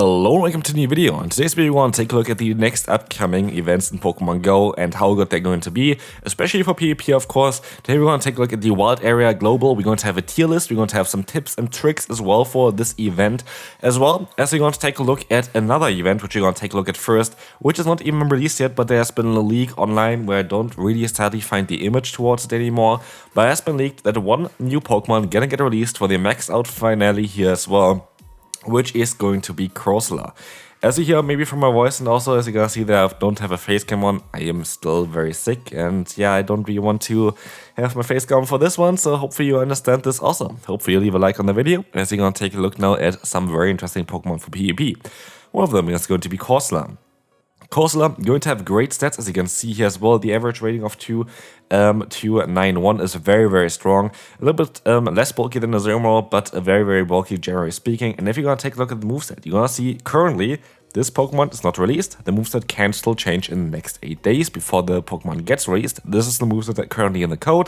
Hello and welcome to a new video. In today's video we want to take a look at the next upcoming events in Pokemon Go and how good they're going to be, especially for PvP of course. Today we're going to take a look at the wild area global. We're going to have a tier list, we're going to have some tips and tricks as well for this event, as well as we're going to take a look at another event which we're going to take a look at first, which is not even released yet, but there has been a leak online where I don't really sadly find the image towards it anymore, but it has been leaked that one new Pokemon gonna get released for the max out finale here as well, which is going to be Corsola. As you hear maybe from my voice, and also as you guys see that I don't have a face cam on, I am still very sick, and yeah, I don't really want to have my face cam for this one, so hopefully you understand this also. Hopefully you leave a like on the video, as you're gonna take a look now at some very interesting Pokemon for PvP. One of them is going to be Corsola. Corsola going to have great stats, as you can see here as well. The average rating of 291 is very strong. A little bit less bulky than the Germnaa, but very bulky generally speaking. And if you're going to take a look at the moveset, you're going to see currently this Pokemon is not released. The moveset can still change in the next 8 days before the Pokemon gets released. This is the moveset that currently in the code.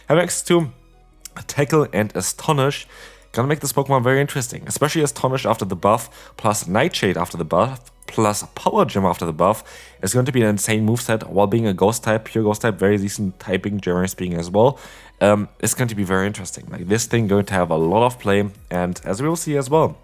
Having access to Tackle and Astonish. Gonna make this Pokemon very interesting, especially Astonish after the buff, plus Nightshade after the buff, plus Power Gem after the buff. Is going to be an insane moveset while being a ghost type, pure ghost type, very decent typing, generally speaking as well. It's going to be very interesting. Like this thing going to have a lot of play, and as we will see as well,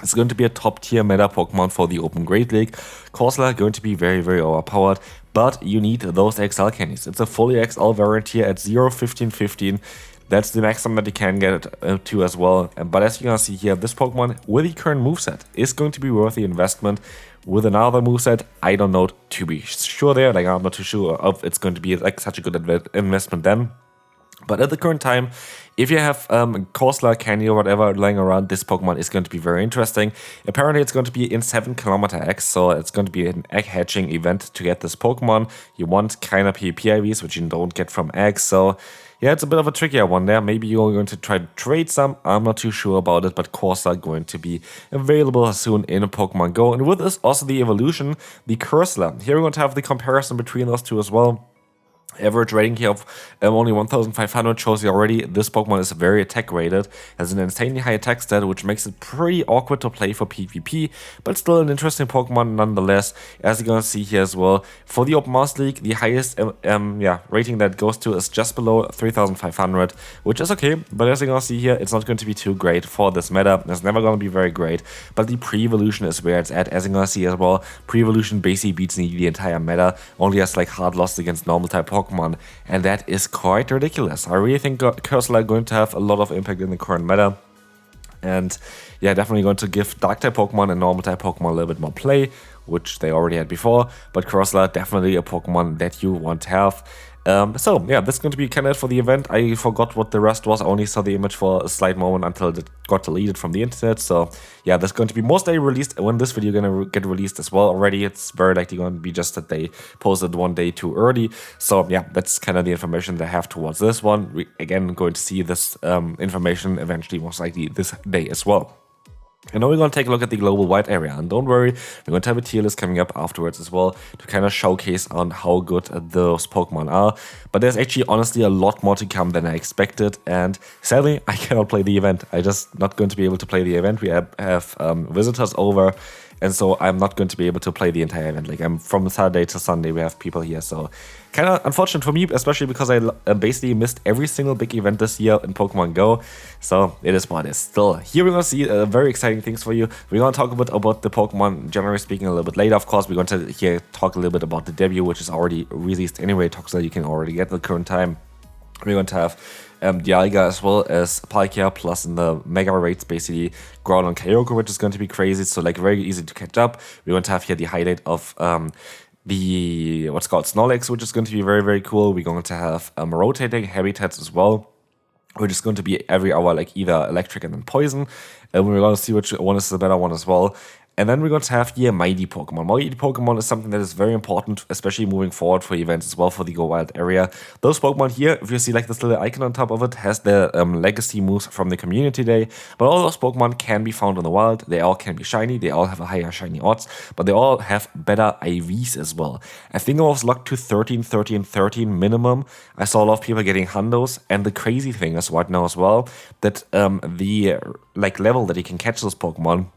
it's going to be a top tier meta Pokemon for the Open Great League. Corsola going to be very overpowered, but you need those XL candies. It's a fully XL variant here at 0, 15, 15. That's the maximum that you can get to as well. But as you're gonna see here, this Pokemon with the current moveset is going to be worth the investment. With another moveset, I don't know to be sure there. Like I'm not too sure if it's going to be like such a good investment then. But at the current time, if you have Corsola candy or whatever lying around, this Pokemon is going to be very interesting. Apparently it's going to be in 7km eggs, so it's going to be an egg hatching event to get this Pokemon. You want kind of PvP IVs, which you don't get from eggs, so yeah, it's a bit of a trickier one there. Maybe you're going to try to trade some. I'm not too sure about it, but Corsola going to be available soon in Pokemon Go. And with this, also the evolution, the Corsola. Here we're going to have the comparison between those two as well. Average rating here of only 1500 shows you already this Pokemon is very attack rated, has an insanely high attack stat, which makes it pretty awkward to play for PvP, but still an interesting Pokemon nonetheless, as you're gonna see here as well. For the Open Mouse League, the highest rating that goes to is just below 3500, which is okay, but as you're gonna see here, it's not going to be too great for this meta. It's never gonna be very great, but the pre-evolution is where it's at, as you're gonna see as well. Pre-evolution basically beats the entire meta, only has like hard loss against normal type Pokemon, and that is quite ridiculous. I really think Corsola are going to have a lot of impact in the current meta, and yeah, definitely going to give Dark type Pokemon and normal type Pokemon a little bit more play, which they already had before, but Corsola definitely a Pokemon that you want to have. So yeah, this is going to be kind of it for the event. I forgot what the rest was. I only saw the image for a slight moment until it got deleted from the internet. So yeah, this is going to be most likely released when this video gonna get released as well already. It's very likely going to be just that they posted one day too early. So yeah, that's kind of the information that I have towards this one. We again going to see this information eventually most likely this day as well. And now we're going to take a look at the global wide area, and don't worry, we're going to have a tier list coming up afterwards as well to kind of showcase on how good those Pokemon are. But there's actually honestly a lot more to come than I expected, and sadly I cannot play the event. I'm just not going to be able to play the event. We have visitors over, and so I'm not going to be able to play the entire event. Like I'm from Saturday to Sunday, we have people here, so kind of unfortunate for me, especially because I basically missed every single big event this year in Pokemon Go. So it is what it is. Still, here we're going to see very exciting things for you. We're going to talk a bit about the Pokemon, generally speaking, a little bit later. Of course, we're going to here talk a little bit about the debut, which is already released anyway. Toxel you can already get at the current time. We're going to have Dialga as well as Palkia, plus in the Mega rates basically Growl and Kyogre, which is going to be crazy. So like very easy to catch up. We're going to have here the highlight of the what's called Snorlax, which is going to be very cool. We're going to have rotating habitats as well, which is going to be every hour, like either electric and then poison. And we're going to see which one is the better one as well. And then we're going to have here Mighty Pokemon. Mighty Pokemon is something that is very important, especially moving forward for events as well for the Go Wild area. Those Pokemon here, if you see like this little icon on top of it, has the legacy moves from the community day. But all those Pokemon can be found in the wild. They all can be shiny. They all have a higher shiny odds, but they all have better IVs as well. I think I was locked to 13, 13, 13 minimum. I saw a lot of people getting hundos. And the crazy thing is right now as well, that the like level that you can catch those Pokemon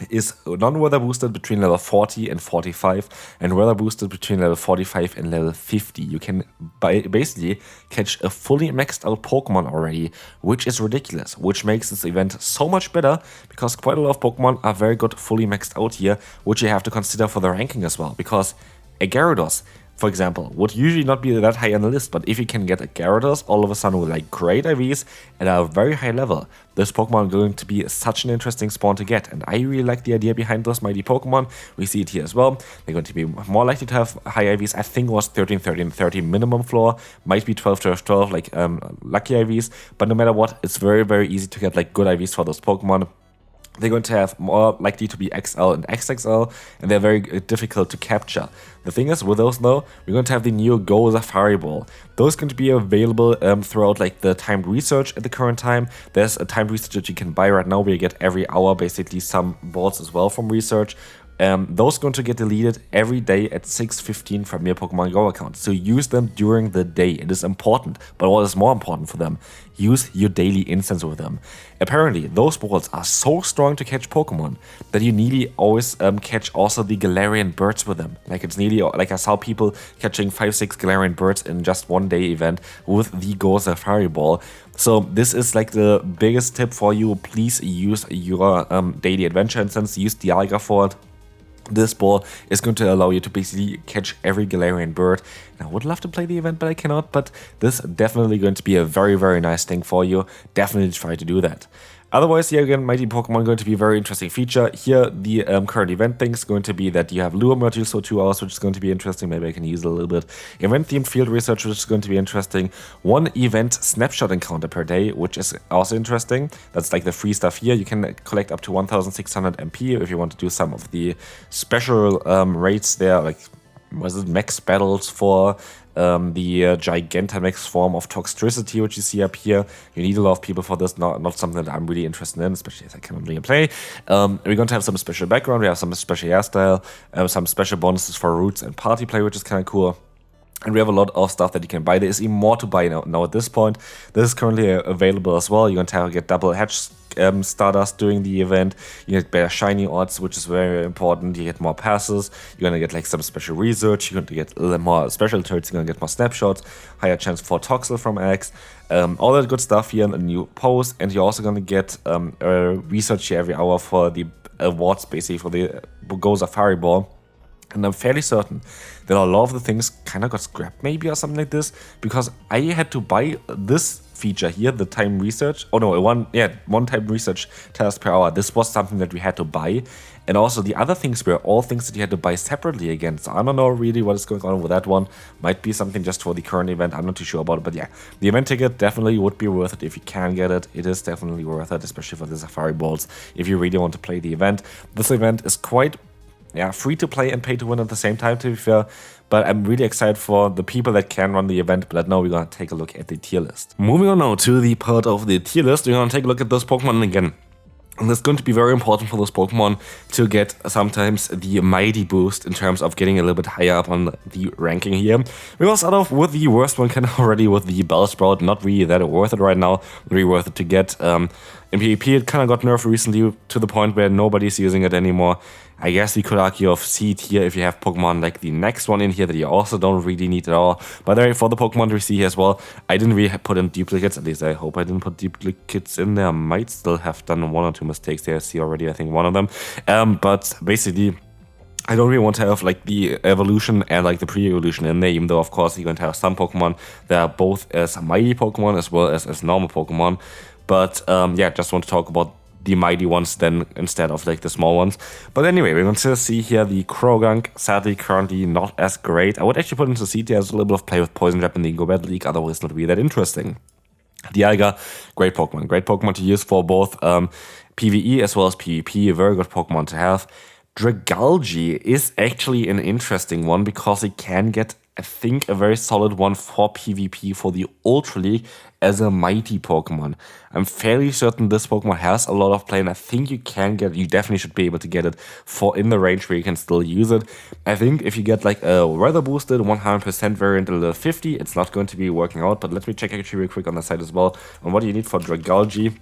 is non-weather boosted between level 40 and 45 and weather boosted between level 45 and level 50. You can basically catch a fully maxed out Pokemon already, which is ridiculous, which makes this event so much better because quite a lot of Pokemon are very good fully maxed out here, which you have to consider for the ranking as well, because a Gyarados, for example, would usually not be that high on the list, but if you can get a Gyarados all of a sudden with like great IVs at a very high level, this Pokemon is going to be such an interesting spawn to get, and I really like the idea behind those mighty Pokemon. We see it here as well. They're going to be more likely to have high IVs. I think it was 13, 13, 30 minimum floor, might be 12, 12, 12, like lucky IVs, but no matter what, it's very, very easy to get like good IVs for those Pokemon. They're going to have more likely to be XL and XXL, and they're very difficult to capture. The thing is, with those though, we're going to have the new Go Safari Ball. Those are going to be available throughout like the timed research at the current time. There's a timed research that you can buy right now where you get every hour basically some balls as well from research. Those are going to get deleted every day at 6:15 from your Pokemon Go account. So use them during the day. It is important. But what is more important for them? Use your daily instance with them. Apparently, those balls are so strong to catch Pokemon that you nearly always catch also the Galarian birds with them. Like it's nearly like I saw people catching 5-6 Galarian birds in just one day event with the Go Safari Ball. So this is like the biggest tip for you. Please use your daily adventure instance. Use Dialga for it. This ball is going to allow you to basically catch every Galarian bird. And I would love to play the event, but I cannot. But this is definitely going to be a very, very nice thing for you. Definitely try to do that. Otherwise, here again, Mighty Pokemon going to be a very interesting feature. Here, the current event thing is going to be that you have Lure modules for 2 hours, which is going to be interesting. Maybe I can use it a little bit. Event-themed field research, which is going to be interesting. 1 event snapshot encounter per day, which is also interesting. That's like the free stuff here. You can collect up to 1,600 MP if you want to do some of the special raids there, like was it max battles for the Gigantamax form of Toxtricity, which you see up here. You need a lot of people for this, not something that I'm really interested in, especially as I cannot really play. We're going to have some special background, we have some special hairstyle, some special bonuses for routes and party play, which is kind of cool. And we have a lot of stuff that you can buy. There is even more to buy now at this point. This is currently available as well. You're going to get double hatch Stardust during the event. You get better shiny odds, which is very important. You get more passes. You're going to get like some special research. You're going to get a little more special turrets. You're going to get more snapshots. Higher chance for Toxel from X. All that good stuff here in a new post. And you're also going to get research here every hour for the awards, basically for the Go Safari Ball. And I'm fairly certain that a lot of the things kind of got scrapped maybe or something like this, because I had to buy this feature here, the time research. Oh no, one time research task per hour. This was something that we had to buy. And also the other things were all things that you had to buy separately again. So I don't know really what is going on with that one. Might be something just for the current event. I'm not too sure about it. But yeah, the event ticket definitely would be worth it if you can get it. It is definitely worth it, especially for the Safari Balls, if you really want to play the event. This event is quite free to play and pay to win at the same time, to be fair. But I'm really excited for the people that can run the event. But now we're going to take a look at the tier list. Moving on now to the part of the tier list, we're going to take a look at those Pokemon again. And it's going to be very important for those Pokemon to get sometimes the mighty boost in terms of getting a little bit higher up on the ranking here. We will start off with the worst one kind of already, with the Bellsprout. Not really that worth it right now. Really worth it to get. In PvP, it kind of got nerfed recently to the point where nobody's using it anymore. I guess we could argue of C tier if you have Pokemon like the next one in here that you also don't really need at all. But there, for the Pokemon we see here as well, I didn't really put in duplicates. At least I hope I didn't put duplicates in there. I might still have done 1 or 2 mistakes there. I see already, I think, one of them. But basically, I don't really want to have like the evolution and like the pre-evolution in there, even though of course you're going to have some Pokemon that are both as mighty Pokemon as well as normal Pokemon. But just want to talk about the mighty ones then instead of like the small ones. But anyway, we're going to see here the Croagunk, sadly currently not as great. I would actually put into C tier as a little bit of play with Poison Trap in the Go Battle League, otherwise it's not really that interesting. Dialga, great Pokemon to use for both PvE as well as PvP, a very good Pokemon to have. Dragalge is actually an interesting one because it can get, I think, a very solid one for PvP for the Ultra League as a mighty Pokemon. I'm fairly certain this Pokemon has a lot of play, and I think you definitely should be able to get it for in the range where you can still use it. I think if you get like a weather boosted 100% variant at level 50, it's not going to be working out, but let me check actually real quick on the site as well on what you need for Dragalge.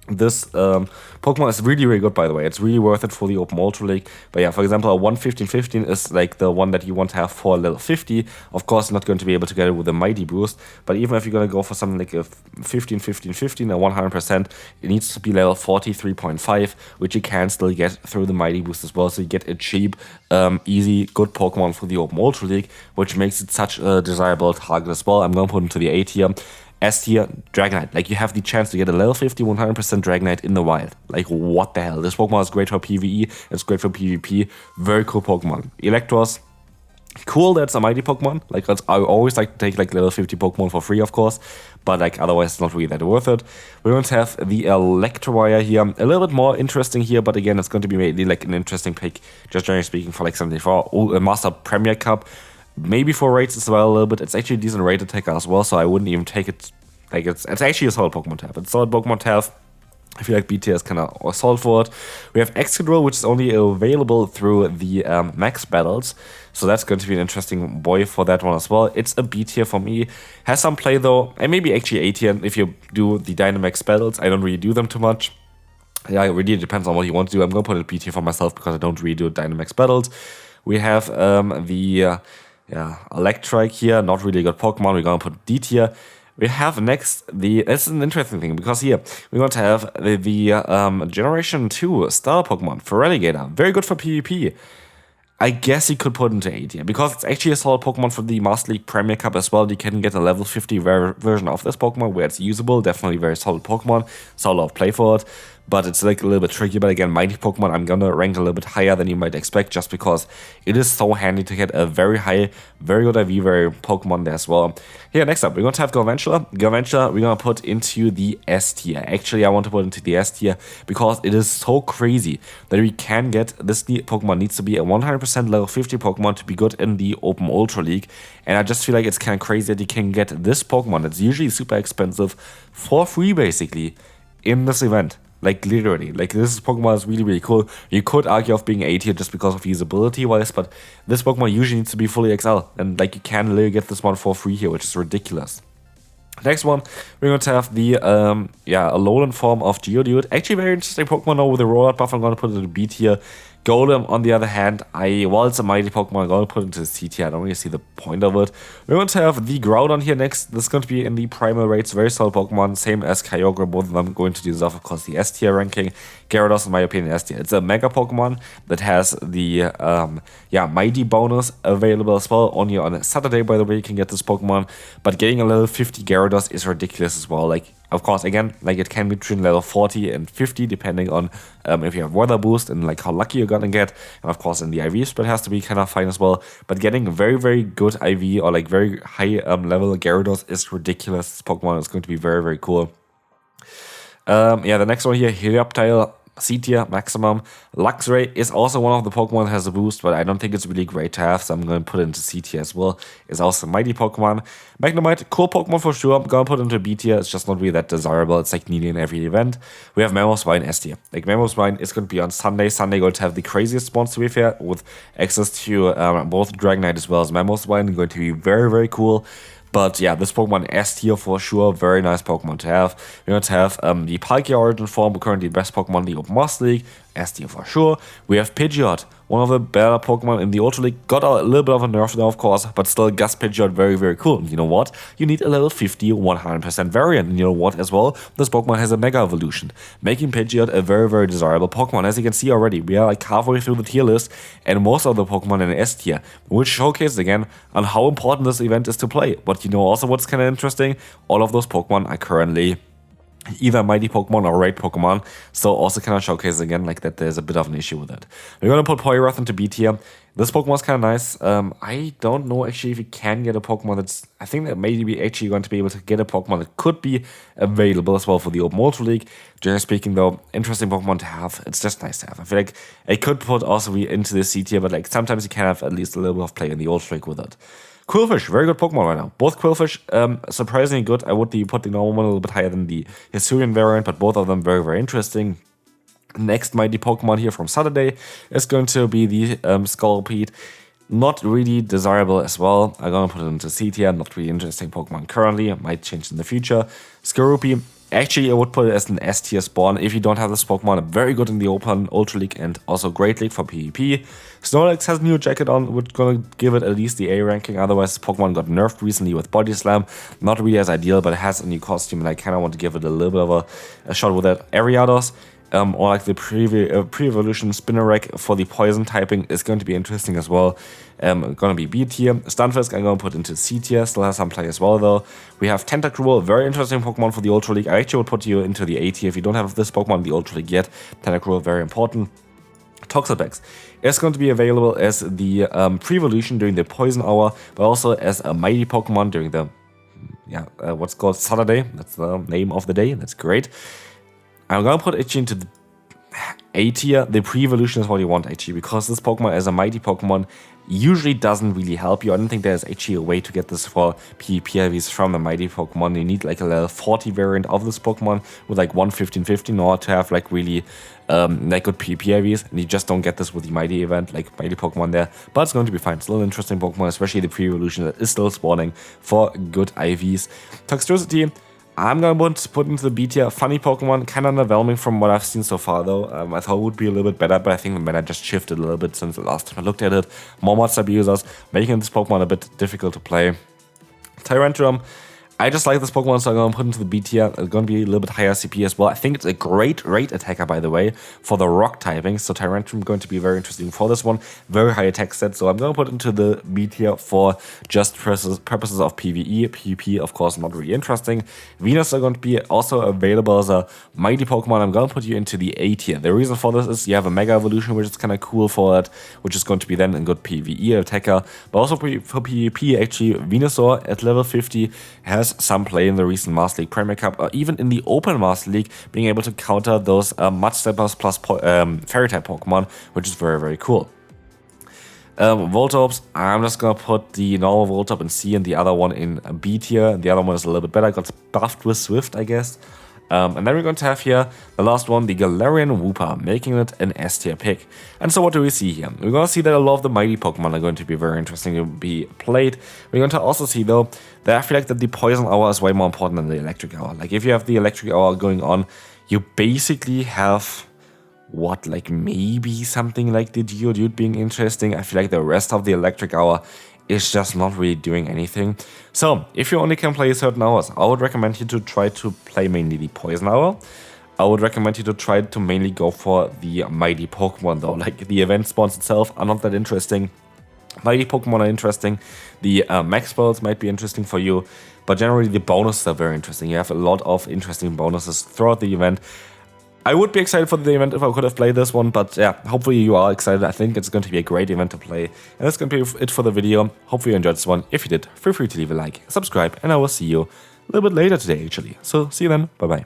This Pokemon is really, really good, by the way. It's really worth it for the Open Ultra League. But yeah, for example, a 115-15 is like the one that you want to have for level 50. Of course, not going to be able to get it with a Mighty Boost. But even if you're going to go for something like a 15-15-15 or 100%, it needs to be level 43.5, which you can still get through the Mighty Boost as well. So you get a cheap, easy, good Pokemon for the Open Ultra League, which makes it such a desirable target as well. I'm going to put into the A tier. S tier, Dragonite. Like, you have the chance to get a level 50, 100% Dragonite in the wild. Like, what the hell? This Pokemon is great for PvE, it's great for PvP. Very cool Pokemon. Electros, cool, that's a mighty Pokemon. Like, I always like to take like level 50 Pokemon for free, of course, but like otherwise it's not really that worth it. We're going to have the Electivire here, a little bit more interesting here, but again, it's going to be really like an interesting pick, just generally speaking, for like 74. A Master Premier Cup. Maybe for rates as well a little bit. It's actually a decent rate attacker as well, so I wouldn't even take it. Like, it's actually a solid Pokemon to have. It's a solid Pokemon to have. I feel like B tier is kind of solid for it. We have Excadrill, which is only available through the max battles, so that's going to be an interesting boy for that one as well. It's a B tier for me. Has some play though, and maybe actually A tier if you do the Dynamax battles. I don't really do them too much. Yeah, it really depends on what you want to do. I'm going to put it B tier for myself because I don't really do Dynamax battles. We have the Electrike here, not really good Pokemon. We're going to put D tier. We have next this is an interesting thing because here we're going to have the Generation 2 Star Pokemon for Relegator. Very good for PvP. I guess you could put into A tier because it's actually a solid Pokemon for the Master League Premier Cup as well. You can get a level 50 version of this Pokemon where it's usable. Definitely very solid Pokemon. Solid of play for it. But it's like a little bit tricky. But again, Mighty Pokemon, I'm gonna rank a little bit higher than you might expect just because it is so handy to get a very high, very good IV, very Pokemon there as well. Here, next up, we're going to have Galvantula. Galvantula, we're going to put into the S tier. Actually, I want to put into the S tier because it is so crazy that we can get this Pokemon needs to be a 100% level 50 Pokemon to be good in the Open Ultra League. And I just feel like it's kind of crazy that you can get this Pokemon that's usually super expensive for free, basically, in this event. Like, literally. Like, this Pokemon is really, really cool. You could argue of being A tier just because of usability-wise, but this Pokemon usually needs to be fully XL. And, like, you can literally get this one for free here, which is ridiculous. Next one, we're going to have the, Alolan form of Geodude. Actually, very interesting Pokemon now with the rollout buff. I'm going to put it in the B tier. Golem, on the other hand, it's a mighty Pokemon. I'm going to put it into the C tier. I don't really see the point of it. We're going to have the Groudon here next. This is going to be in the primal rates. Very solid Pokemon. Same as Kyogre. Both of them going to deserve, of course, the S tier ranking. Gyarados, in my opinion, S tier. It's a Mega Pokemon that has the, Mighty bonus available as well. Only on a Saturday, by the way, you can get this Pokemon. But getting a level 50 Gyarados is ridiculous as well. Like, of course, again, like it can be between level 40 and 50, depending on if you have Weather Boost and like how lucky you're gonna get. And of course, in the IV spread has to be kind of fine as well. But getting very, very good IV or like very high level Gyarados is ridiculous. This Pokemon is going to be very, very cool. The next one here, Helioptile. C tier, maximum. Luxray is also one of the Pokemon that has a boost, but I don't think it's really great to have, so I'm going to put it into C tier as well. It's also a mighty Pokemon. Magnemite, cool Pokemon for sure. I'm going to put it into B tier. It's just not really that desirable. It's like needed in every event. We have Mamoswine S tier. Like, Mamoswine is going to be on Sunday. Sunday going to have the craziest spawns, to be fair, with access to both Dragonite as well as Mamoswine. Going to be very, very cool. But yeah, this Pokemon S tier for sure. Very nice Pokemon to have. We're going to have the Palkia Origin form, currently the best Pokemon in the Open Master League. S tier for sure. We have Pidgeot, one of the better Pokemon in the Ultra League. Got a little bit of a nerf now, of course, but still Gust Pidgeot, very, very cool. And you know what? You need a level 50, 100% variant. And you know what as well? This Pokemon has a Mega Evolution, making Pidgeot a very, very desirable Pokemon. As you can see already, we are like halfway through the tier list, and most of the Pokemon in S tier, which showcases again on how important this event is to play. But you know also what's kind of interesting? All of those Pokemon are currently either mighty Pokemon or raid Pokemon, so also kind of showcase again like that there's a bit of an issue with it. We're gonna put Poryrath into B tier. This Pokemon's kind of nice. I don't know actually if you can get a Pokemon that's, I think that maybe actually going to be able to get a Pokemon that could be available as well for the Open Ultra League. Generally speaking though, interesting Pokemon to have. It's just nice to have. I feel like I could put also into the C tier, but like sometimes you can have at least a little bit of play in the Ultra League with it. Quillfish, very good Pokemon right now. Both Quillfish, surprisingly good. I would put the normal one a little bit higher than the Hisuian variant, but both of them very, very interesting. Next mighty Pokemon here from Saturday is going to be the Scolipede. Not really desirable as well. I'm gonna put it into C tier. Not really interesting Pokemon currently. It might change in the future. Skorupi, Actually, I would put it as an S tier spawn if you don't have this Pokemon. Very good in the Open, Ultra League, and also Great League for PvP. Snorlax has a new jacket on, we're gonna give it at least the A ranking. Otherwise, Pokemon got nerfed recently with Body Slam. Not really as ideal, but it has a new costume, and I kind of want to give it a little bit of a shot with that. Ariados, or like the pre-evolution Spinnerack for the poison typing is going to be interesting as well. Gonna be B tier. Stunfisk I'm gonna put into C tier, still has some play as well though. We have Tentacruel, very interesting Pokemon for the Ultra League. I actually would put you into the A tier if you don't have this Pokemon in the Ultra League yet. Tentacruel, very important. Toxapex is going to be available as the pre-evolution during the Poison Hour, but also as a mighty Pokemon during the, what's called Saturday. That's the name of the day, that's great. I'm gonna put it into the A tier. The pre-evolution is what you want actually, because this Pokemon as a mighty Pokemon usually doesn't really help you. I don't think there's actually a way to get this for PvP IVs from a mighty Pokemon. You need like a level 40 variant of this Pokemon with like 115-15 in order to have like really like good PvP IVs, and you just don't get this with the mighty event, like mighty Pokemon there. But it's going to be fine. Still an interesting Pokemon, especially the pre-evolution that is still spawning for good IVs. Toxtricity, I'm gonna put into the B tier. Funny Pokemon, kind of underwhelming from what I've seen so far though. I thought it would be a little bit better, but I think the meta just shifted a little bit since the last time I looked at it. More monster abusers, making this Pokemon a bit difficult to play. Tyrantrum, I just like this Pokemon, so I'm going to put into the B tier. It's going to be a little bit higher CP as well. I think it's a great rate attacker, by the way, for the rock typing. So Tyrantrum going to be very interesting for this one. Very high attack set. So I'm going to put into the B tier for just purposes of PvE. PvP, of course, not really interesting. Venus are going to be also available as a mighty Pokemon. I'm going to put you into the A tier. The reason for this is you have a Mega Evolution, which is kind of cool for it, which is going to be then a good PvE attacker. But also for PvP, actually, Venusaur at level 50 has some play in the recent Master League Premier Cup, or even in the Open Master League, being able to counter those Mud Steppers plus Fairy type Pokemon, which is very, very cool. Voltops, I'm just gonna put the normal Voltop in C and the other one in B tier. The other one is a little bit better, got buffed with Swift, I guess. And then we're going to have here the last one, the Galarian Wooper, making it an S tier pick. And so what do we see here? We're going to see that a lot of the mighty Pokemon are going to be very interesting to be played. We're going to also see though that I feel like that the Poison Hour is way more important than the Electric Hour. Like if you have the Electric Hour going on, you basically have what, like maybe something like the Geodude being interesting. I feel like the rest of the Electric Hour is just not really doing anything. So if you only can play certain hours, I would recommend you to try to play mainly the Poison Hour. I would recommend you to try to mainly go for the mighty Pokemon though. Like the event spawns itself are not that interesting. Mighty Pokemon are interesting. The max spells might be interesting for you, but generally the bonuses are very interesting. You have a lot of interesting bonuses throughout the event. I would be excited for the event if I could have played this one, but yeah, hopefully you are excited. I think it's going to be a great event to play. And that's going to be it for the video. Hopefully you enjoyed this one. If you did, feel free to leave a like, subscribe, and I will see you a little bit later today, actually. So see you then. Bye-bye.